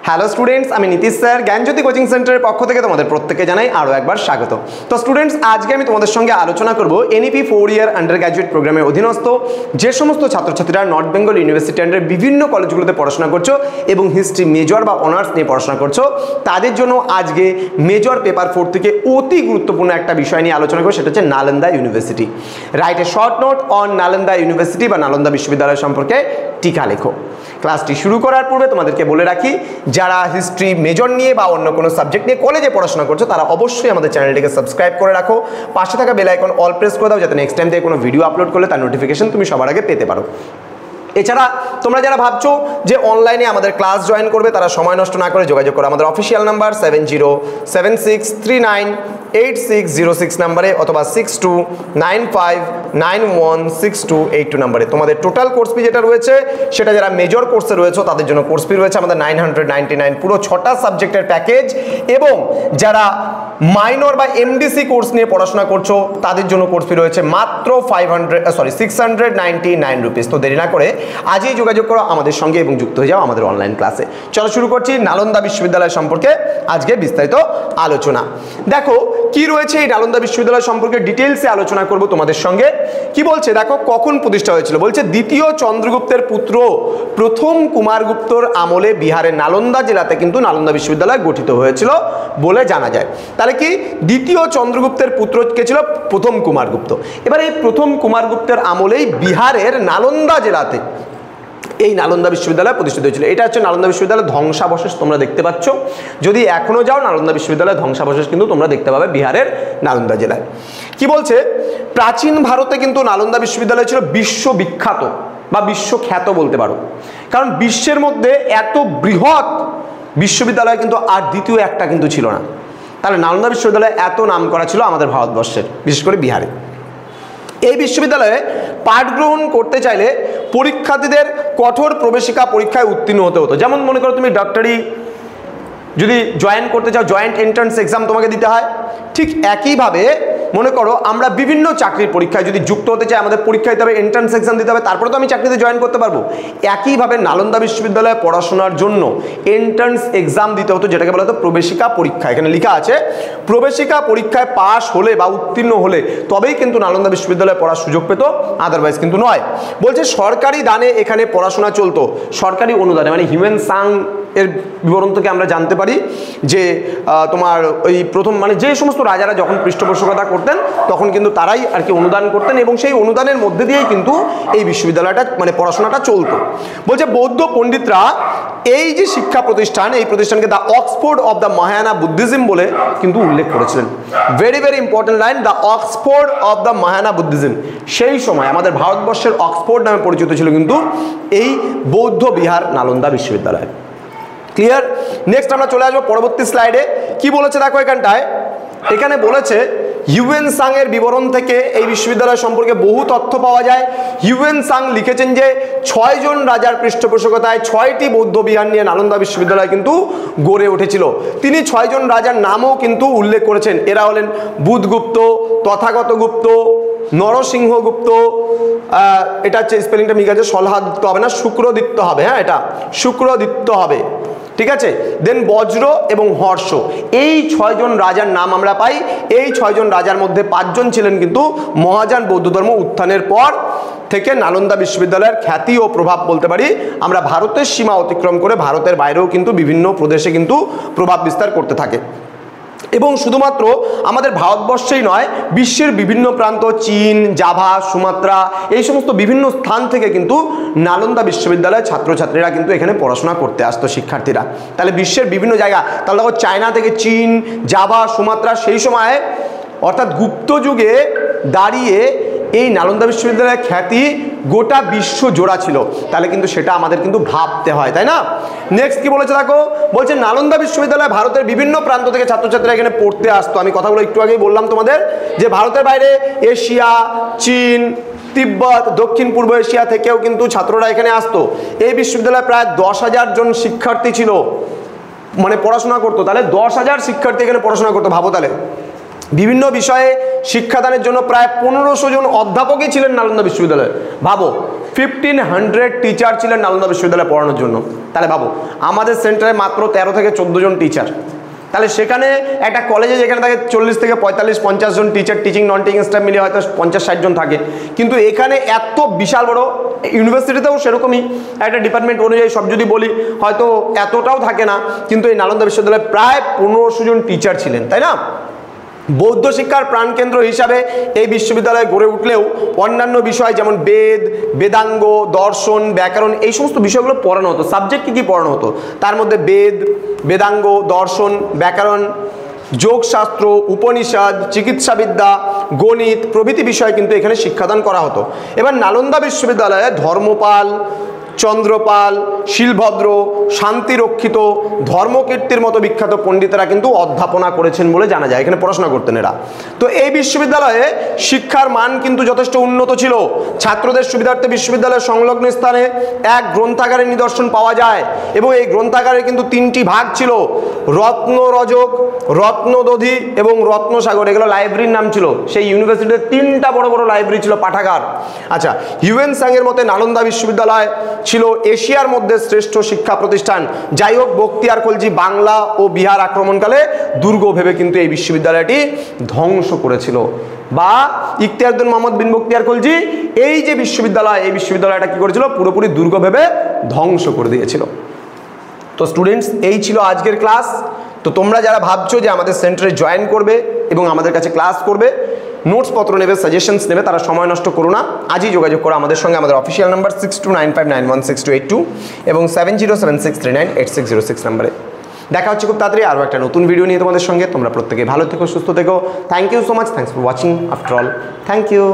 Hello students, আমি Nitish sir জ্ঞানজ্যোতি coaching সেন্টারের পক্ষ থেকে তোমাদের প্রত্যেককে জানাই আরও একবার স্বাগত। তো স্টুডেন্টস, আজকে আমি তোমাদের সঙ্গে আলোচনা করব এনইপি 4 ইয়ার আন্ডার গ্র্যাজুয়েট প্রোগ্রামের অধীনস্থ যে সমস্ত ছাত্রছাত্রীরা নর্থ বেঙ্গল ইউনিভার্সিটি আন্ডারের বিভিন্ন কলেজগুলোতে পড়াশোনা করছো এবং হিস্ট্রি মেজর বা অনার্স নিয়ে পড়াশোনা করছো, তাদের জন্য আজকে মেজর পেপার 4 থেকে অতি গুরুত্বপূর্ণ একটা বিষয় নিয়ে আলোচনা করবো, সেটা হচ্ছে Nalanda university. Write a short note on Nalanda university বা নালন্দা বিশ্ববিদ্যালয় সম্পর্কে টিকা লেখো। ক্লাসটি শুরু করার পূর্বে তোমাদেরকে বলে রাখি, যারা হিস্ট্রি মেজর নিয়ে বা অন্য কোনো সাবজেক্ট নিয়ে কলেজে পড়াশোনা করছো তারা অবশ্যই আমাদের চ্যানেলটিকে সাবস্ক্রাইব করে রাখো, পাশে থাকা বেল আইকন অল প্রেস করে দাও, যাতে নেক্সট টাইম থেকে কোনো ভিডিও আপলোড করলে তার নোটিফিকেশন তুমি সবার আগে পেতে পারো। এছাড়া তোমরা যারা ভাবছো যে অনলাইনে আমাদের ক্লাস জয়েন করবে, তারা সময় নষ্ট না করে যোগাযোগ করো আমাদের অফিসিয়াল নাম্বার 7076398606 নাম্বারে অথবা 6295916282 নাম্বারে। তোমাদের টোটাল কোর্স ফি যেটা রয়েছে সেটা যারা মেজর কোর্সে রয়েছে তাদের জন্য কোর্স ফি রয়েছে আমাদের 999, পুরো 6টা সাবজেক্টের প্যাকেজ। এবং যারা মাইনর বা এমডিসি কোর্স নিয়ে পড়াশোনা করছো তাদের জন্য কোর্স ফি রয়েছে মাত্র 699 রুপিস। তো দেরি না করে আজই যোগাযোগ করো আমাদের সঙ্গে এবং যুক্ত হয়ে যাও আমাদের অনলাইন ক্লাসে। চলো শুরু করছি নালন্দা বিশ্ববিদ্যালয় সম্পর্কে আজকে বিস্তারিত আলোচনা। দেখো কি রয়েছে এই নালন্দা বিশ্ববিদ্যালয় সম্পর্কে ডিটেলসে আলোচনা করব তোমাদের সঙ্গে। কি বলছে দেখো, কখন প্রতিষ্ঠা হয়েছিল, বলছে দ্বিতীয় চন্দ্রগুপ্তের পুত্র প্রথম কুমারগুপ্তর আমলে বিহারের নালন্দা জেলাতে কিন্তু নালন্দা বিশ্ববিদ্যালয় গঠিত হয়েছিল বলে জানা যায়। তাহলে কি দ্বিতীয় চন্দ্রগুপ্তের পুত্র কে ছিল? প্রথম কুমারগুপ্ত। এবার এই প্রথম কুমারগুপ্তের আমলেই বিহারের নালন্দা জেলাতে এই নালন্দা বিশ্ববিদ্যালয় প্রতিষ্ঠিত হয়েছিল। এটা হচ্ছে নালন্দা বিশ্ববিদ্যালয়ের ধ্বংসাবশেষ তোমরা দেখতে পাচ্ছ। যদি এখনো যাও নালন্দা বিশ্ববিদ্যালয়ের ধ্বংসাবশেষ কিন্তু তোমরা দেখতে পাবে বিহারের নালন্দা জেলায়। কি বলছে, প্রাচীন ভারতে কিন্তু নালন্দা বিশ্ববিদ্যালয় ছিল বিশ্ববিখ্যাত বা বিশ্বখ্যাত বলতে পারো, কারণ বিশ্বের মধ্যে এত বৃহৎ বিশ্ববিদ্যালয় কিন্তু আর দ্বিতীয় একটা কিন্তু ছিল না। তাহলে নালন্দা বিশ্ববিদ্যালয় এত নাম করা ছিল আমাদের ভারতবর্ষের, বিশেষ করে বিহারে। এই বিশ্ববিদ্যালয়ে পাঠ গ্রহণ করতে চাইলে পরীক্ষার্থীদের কঠোর প্রবেশিকা পরীক্ষায় উত্তীর্ণ হতে হতো। যেমন মনে করো তুমি ডক্টরি যদি জয়েন করতে চাও, জয়েন্ট এন্ট্রান্স এক্সাম তোমাকে দিতে হয়। ঠিক একইভাবে মনে করো আমরা বিভিন্ন চাকরির পরীক্ষায় যদি যুক্ত হতে চাই, আমাদের পরীক্ষা দিতে হবে, এন্ট্রান্স এক্সাম দিতে হবে, তারপরে তো আমি চাকরিতে জয়েন করতে পারবো। একইভাবে নালন্দা বিশ্ববিদ্যালয়ে পড়াশোনার জন্য এন্ট্রান্স এক্সাম দিতে হতো, যেটাকে বলা হতো প্রবেশিকা পরীক্ষা। এখানে লেখা আছে প্রবেশিকা পরীক্ষায় পাশ হলে বা উত্তীর্ণ হলে তবেই কিন্তু নালন্দা বিশ্ববিদ্যালয়ে পড়ার সুযোগ পেত, আদারওয়াইজ কিন্তু নয়। বলছে সরকারি দানে এখানে পড়াশোনা চলতো, সরকারি অনুদানে, মানে হিউম্যান সাং এর বিবরণ থেকে আমরা জানতে পারি যে তোমার ওই প্রথম মানে যে সমস্ত রাজারা যখন পৃষ্ঠপোষকতা করতেন তখন কিন্তু তারাই আর কি অনুদান করতেন এবং সেই অনুদানের মধ্যে দিয়েই কিন্তু এই বিশ্ববিদ্যালয়টা মানে পড়াশোনাটা চলতো। বলছে বৌদ্ধ পণ্ডিতরা এই যে শিক্ষা প্রতিষ্ঠান, এই প্রতিষ্ঠানকে the Oxford of the Mahayana Buddhism বলে কিন্তু উল্লেখ করেছিলেন। Very very important line, the Oxford of the Mahayana Buddhism. সেই সময় আমাদের ভারতবর্ষের অক্সফোর্ড নামে পরিচিত ছিল কিন্তু এই বৌদ্ধ বিহার নালন্দা বিশ্ববিদ্যালয়। ক্লিয়ার? নেক্সট আমরা চলে আসবো পরবর্তী স্লাইডে। কি বলেছে দেখো এখানটায়, এখানে বলেছে হিউয়েন সাং এর বিবরণ থেকে এই বিশ্ববিদ্যালয় সম্পর্কে বহু তথ্য পাওয়া যায়। হিউয়েন সাং লিখেছেন যে 6 জন রাজার পৃষ্ঠপোষকতায় 6টি বৌদ্ধ বিহার নিয়ে নালন্দা বিশ্ববিদ্যালয় কিন্তু গড়ে উঠেছিল। তিনি 6 জন রাজার নামও কিন্তু উল্লেখ করেছেন। এরা হলেন বুধগুপ্ত, তথাগত গুপ্ত, নরসিংহগুপ্ত, এটা হচ্ছে স্পেলিংটা মিল আছে, সলহাদিত্য হবে না, শুক্রদিত্য হবে, হ্যাঁ এটা শুক্রদিত্য হবে, ঠিক আছে। দেন বজ্র এবং হর্ষ, এই 6 জন রাজার নাম আমরা পাই। এই 6 জন রাজার মধ্যে 5 জন ছিলেন কিন্তু মহাযান বৌদ্ধ ধর্ম উত্থানের পর থেকে নালন্দা বিশ্ববিদ্যালয়ের খ্যাতি ও প্রভাব বলতে পারি আমরা ভারতের সীমা অতিক্রম করে ভারতের বাইরেও কিন্তু বিভিন্ন প্রদেশে কিন্তু প্রভাব বিস্তার করতে থাকে। এবং শুধুমাত্র আমাদের ভারতবর্ষেই নয়, বিশ্বের বিভিন্ন প্রান্ত, চীন, জাভা, সুমাত্রা, এই সমস্ত বিভিন্ন স্থান থেকে কিন্তু নালন্দা বিশ্ববিদ্যালয়ের ছাত্রছাত্রীরা কিন্তু এখানে পড়াশোনা করতে আসতো শিক্ষার্থীরা। তাহলে বিশ্বের বিভিন্ন জায়গা, তাহলে দেখো চায়না থেকে চীন, জাভা, সুমাত্রা, সেই সময় অর্থাৎ গুপ্ত যুগে দাঁড়িয়ে এই নালন্দা বিশ্ববিদ্যালয়ের খ্যাতি গোটা বিশ্ব জোড়া ছিল। তাহলে কিন্তু সেটা আমাদের কিন্তু ভাবতে হয়, তাই না? নেক্সট কি বলেছে দেখো, বলছে নালন্দা বিশ্ববিদ্যালয় ভারতের বিভিন্ন প্রান্ত থেকে ছাত্রছাত্রীরা এখানে পড়তে আসতো। আমি কথাগুলো একটু আগেই বললাম তোমাদের যে ভারতের বাইরে এশিয়া, চীন, তিব্বত, দক্ষিণ পূর্ব এশিয়া থেকেও কিন্তু ছাত্ররা এখানে আসতো। এই বিশ্ববিদ্যালয়ে প্রায় 10,000 জন শিক্ষার্থী ছিল, মানে পড়াশোনা করতো। তাহলে 10,000 শিক্ষার্থী এখানে পড়াশোনা করতো, ভাবো তাহলে বিভিন্ন বিষয়ে শিক্ষাদানের জন্য প্রায় 1500 জন অধ্যাপকই ছিলেন নালন্দা বিশ্ববিদ্যালয়ে। ভাবো 1500 টিচার ছিলেন নালন্দা বিশ্ববিদ্যালয়ে পড়ানোর জন্য। তাহলে ভাবো আমাদের সেন্টারে মাত্র 13 থেকে 14 জন টিচার, তাহলে সেখানে একটা কলেজে যেখানে থাকে 40 থেকে 45-50 জন teacher, teaching non teaching staff মিলিয়ে হয়তো 50-60 জন থাকে, কিন্তু এখানে এত বিশাল বড়, ইউনিভার্সিটিতেও সেরকমই একটা ডিপার্টমেন্ট অনুযায়ী সব যদি বলি হয়তো এতটাও থাকে না, কিন্তু এই নালন্দা বিশ্ববিদ্যালয়ে প্রায় 1500 জন টিচার ছিলেন, তাই না? বৌদ্ধ শিক্ষার প্রাণকেন্দ্র হিসাবে এই বিশ্ববিদ্যালয় গড়ে উঠলেও অন্যান্য বিষয় যেমন বেদ, বেদাঙ্গ, দর্শন, ব্যাকরণ এই সমস্ত বিষয়গুলো পড়ানো হতো। সাবজেক্ট কী পড়ানো হতো? তার মধ্যে বেদ, বেদাঙ্গ, দর্শন, ব্যাকরণ, যোগশাস্ত্র, উপনিষদ, চিকিৎসাবিদ্যা, গণিত প্রভৃতি বিষয় কিন্তু এখানে শিক্ষাদান করা হতো। এবার নালন্দা বিশ্ববিদ্যালয়ে ধর্মপাল, চন্দ্রপাল, শিলভদ্র, শান্তিরক্ষিত, ধর্মকীর্তির মতো বিখ্যাত পণ্ডিতেরা কিন্তু অধ্যাপনা করেছেন বলে জানা যায়, এখানে পড়াশোনা করতেন এরা। তো এই বিশ্ববিদ্যালয়ে শিক্ষার মান কিন্তু যথেষ্ট উন্নত ছিল। ছাত্রদের সুবিধার্থে বিশ্ববিদ্যালয়ের সংলগ্ন স্থানে এক গ্রন্থাগারের নিদর্শন পাওয়া যায় এবং এই গ্রন্থাগারের কিন্তু 3টি ভাগ ছিল, রত্নরজক, রত্নদধি এবং রত্নসাগর, এগুলো লাইব্রেরির নাম ছিল। সেই ইউনিভার্সিটিতে 3টা বড় বড় লাইব্রেরি ছিল, পাঠাগার। আচ্ছা, হিউয়েন সাংয়ের মতে নালন্দা বিশ্ববিদ্যালয় ছিল এশিয়ার মধ্যে শ্রেষ্ঠ শিক্ষা প্রতিষ্ঠান। যাই হোক, বখতিয়ার খলজি বাংলা ও বিহার আক্রমণকালে দুর্গ ভেবে কিন্তু এই বিশ্ববিদ্যালয়টি ধ্বংস করেছিল, বা ইখতিয়ারউদ্দিন মোহাম্মদ বিন বখতিয়ার খলজি এই যে বিশ্ববিদ্যালয়, এই বিশ্ববিদ্যালয়টা কি করেছিল? পুরোপুরি দুর্গ ভেবে ধ্বংস করে দিয়েছিল। তো স্টুডেন্টস, এই ছিল আজকের ক্লাস। তো তোমরা যারা ভাবছো যে আমাদের সেন্টারে জয়েন করবে এবং আমাদের কাছে ক্লাস করবে, নোটসপত্র নেবে, সাজেশনস নেবে, তারা সময় নষ্ট করো না, আজই যোগাযোগ করো আমাদের সঙ্গে। আমাদের অফিসিয়াল নাম্বার 6295916282 এবং 7076398606 নাম্বারে। দেখা হচ্ছে খুব তাড়াতাড়ি আরও একটা নতুন ভিডিও নিয়ে তোমাদের সঙ্গে। তোমরা প্রত্যেকে ভালো থেকো, সুস্থ থেকো। Thank you so much, thanks for watching after all, thank you.